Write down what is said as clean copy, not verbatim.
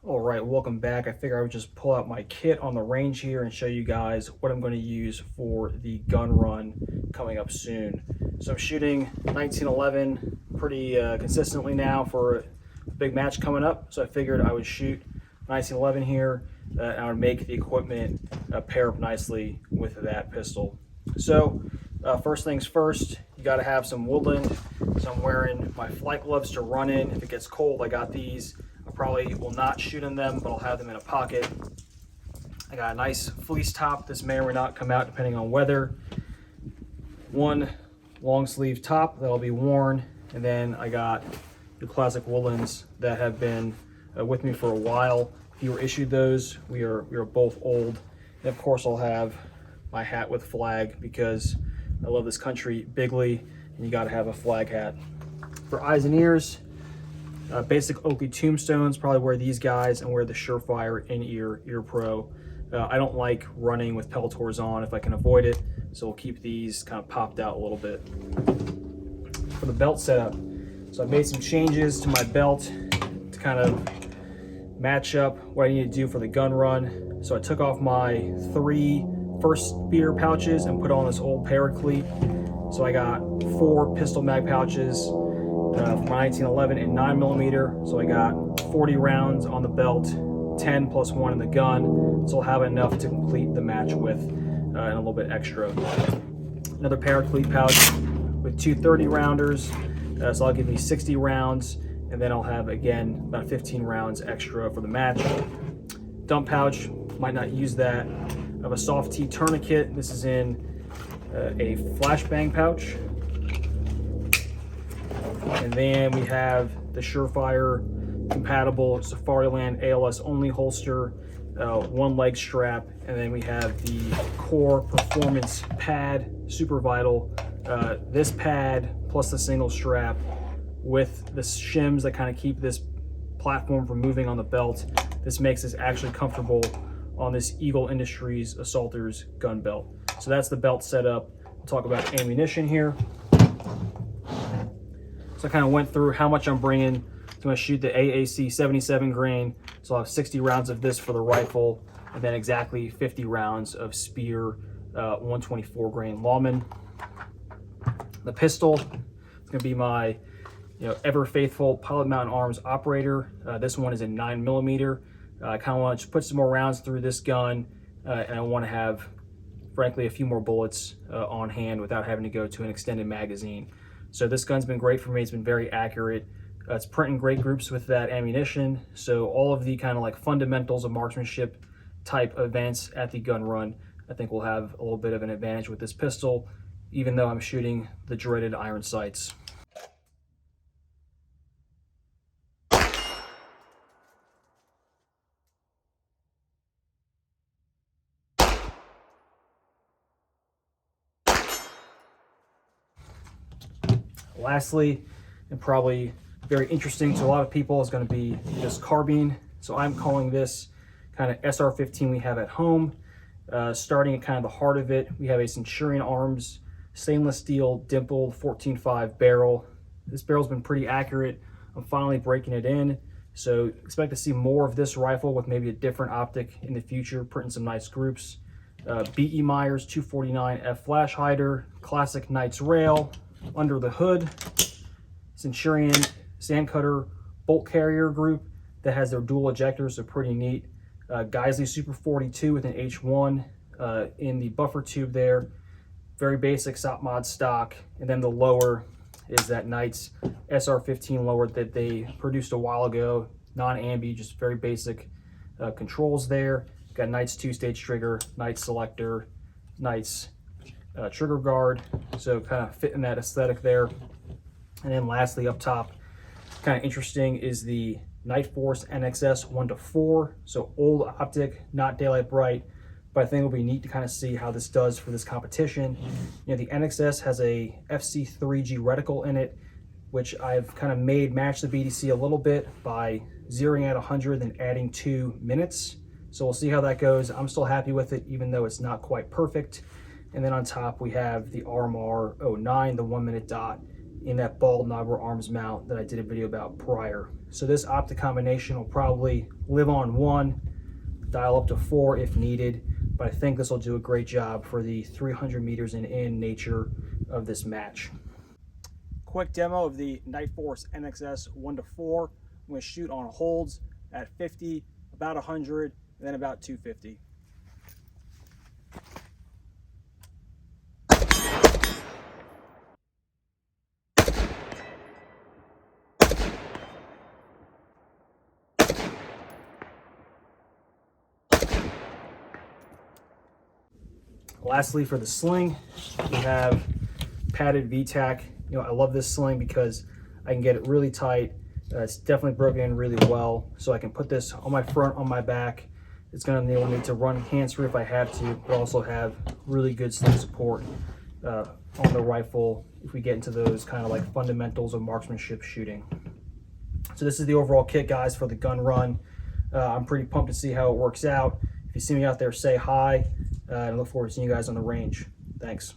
All right, welcome back. I figure I would just pull out my kit on the range here and show you guys what I'm going to use for the gun run coming up soon. So I'm shooting 1911 pretty consistently now for a big match coming up. So I figured I would shoot 1911 here and I would make the equipment pair up nicely with that pistol. So first things first, you got to have some woodland. So I'm wearing my flight gloves to run in. If it gets cold, I got these. I probably will not shoot in them, but I'll have them in a pocket. I got a nice fleece top. This may or may not come out depending on weather. One long sleeve top that'll be worn, and then I got the classic woolens that have been with me for a while. If you were issued those, we are both old. And of course, I'll have my hat with flag because I love this country bigly, and you got to have a flag hat. For eyes and ears, basic Oakley Tombstones, probably wear these guys and wear the Surefire in-ear Pro. I don't like running with Pelletors on if I can avoid it, so we'll keep these kind of popped out a little bit. For the belt setup, so I've made some changes to my belt to kind of match up what I need to do for the gun run. So I took off my 3 first spear pouches and put on this old Paraclete. So I got 4 pistol mag pouches from 1911 and 9mm. So I got 40 rounds on the belt, 10 plus 1 in the gun. So I'll have enough to complete the match with and a little bit extra. Another Paraclete pouch with 2 30 rounders. So that'll give me 60 rounds. And then I'll have, again, about 15 rounds extra for the match. Dump pouch, might not use that. I have a soft T tourniquet. This is in a flashbang pouch. And then we have the Surefire compatible Safariland ALS only holster, 1 leg strap, and then we have the Core Performance pad, super vital. This pad plus the single strap with the shims that kind of keep this platform from moving on the belt. This makes this actually comfortable on this Eagle Industries Assaulters gun belt. So that's the belt setup. We'll talk about ammunition here. So I kind of went through how much I'm bringing. So I'm going to shoot the AAC 77 grain. So I'll have 60 rounds of this for the rifle, and then exactly 50 rounds of Spear 124 grain Lawman. The pistol, it's going to be my ever faithful Pilot Mountain Arms operator. This one is a 9mm. I kind of want to just put some more rounds through this gun, and I want to have, frankly, a few more bullets on hand without having to go to an extended magazine. So this gun's been great for me. It's been very accurate. It's printing great groups with that ammunition. So all of the kind of like fundamentals of marksmanship type events at the gun run, I think we'll have a little bit of an advantage with this pistol, even though I'm shooting the dreaded iron sights. Lastly, and probably very interesting to a lot of people, is going to be this carbine. So I'm calling this kind of SR-15 we have at home. Starting at kind of the heart of it, we have a Centurion Arms stainless steel dimpled 14.5 barrel. This barrel's been pretty accurate. I'm finally breaking it in. So expect to see more of this rifle with maybe a different optic in the future, printing some nice groups. B.E. Myers 249F flash hider, classic Knights rail. Under the hood, Centurion Sandcutter bolt carrier group that has their dual ejectors, so pretty neat. Geisley Super 42 with an H1 in the buffer tube there. Very basic SOP mod stock. And then the lower is that Knights SR-15 lower that they produced a while ago, non-ambi, just very basic controls there. Got Knights 2-stage trigger, Knights selector, Knights trigger guard, so kind of fit in that aesthetic there. And then lastly up top, kind of interesting, is the Night Force NXS 1-4, so old optic, not daylight bright, but I think it'll be neat to kind of see how this does for this competition. The NXS has a FC3G reticle in it, which I've kind of made match the BDC a little bit by zeroing at 100 and adding 2 minutes. So we'll see how that goes. I'm still happy with it, even though it's not quite perfect. And then on top, we have the RMR 09, the 1 minute dot in that ball knobber arms mount that I did a video about prior. So this optic combination will probably live on 1, dial up to 4 if needed, but I think this will do a great job for the 300 meters and in nature of this match. Quick demo of the Night Force NXS 1-4. I'm going to shoot on holds at 50, about 100, and then about 250. Lastly, for the sling, we have padded VTAC. You know, I love this sling because I can get it really tight. It's definitely broken in really well, so I can put this on my front, on my back. It's going to enable me to run hands-free if I have to, but also have really good sling support on the rifle if we get into those kind of like fundamentals of marksmanship shooting. So this is the overall kit, guys, for the gun run. I'm pretty pumped to see how it works out. If you see me out there, say hi, and I look forward to seeing you guys on the range. Thanks.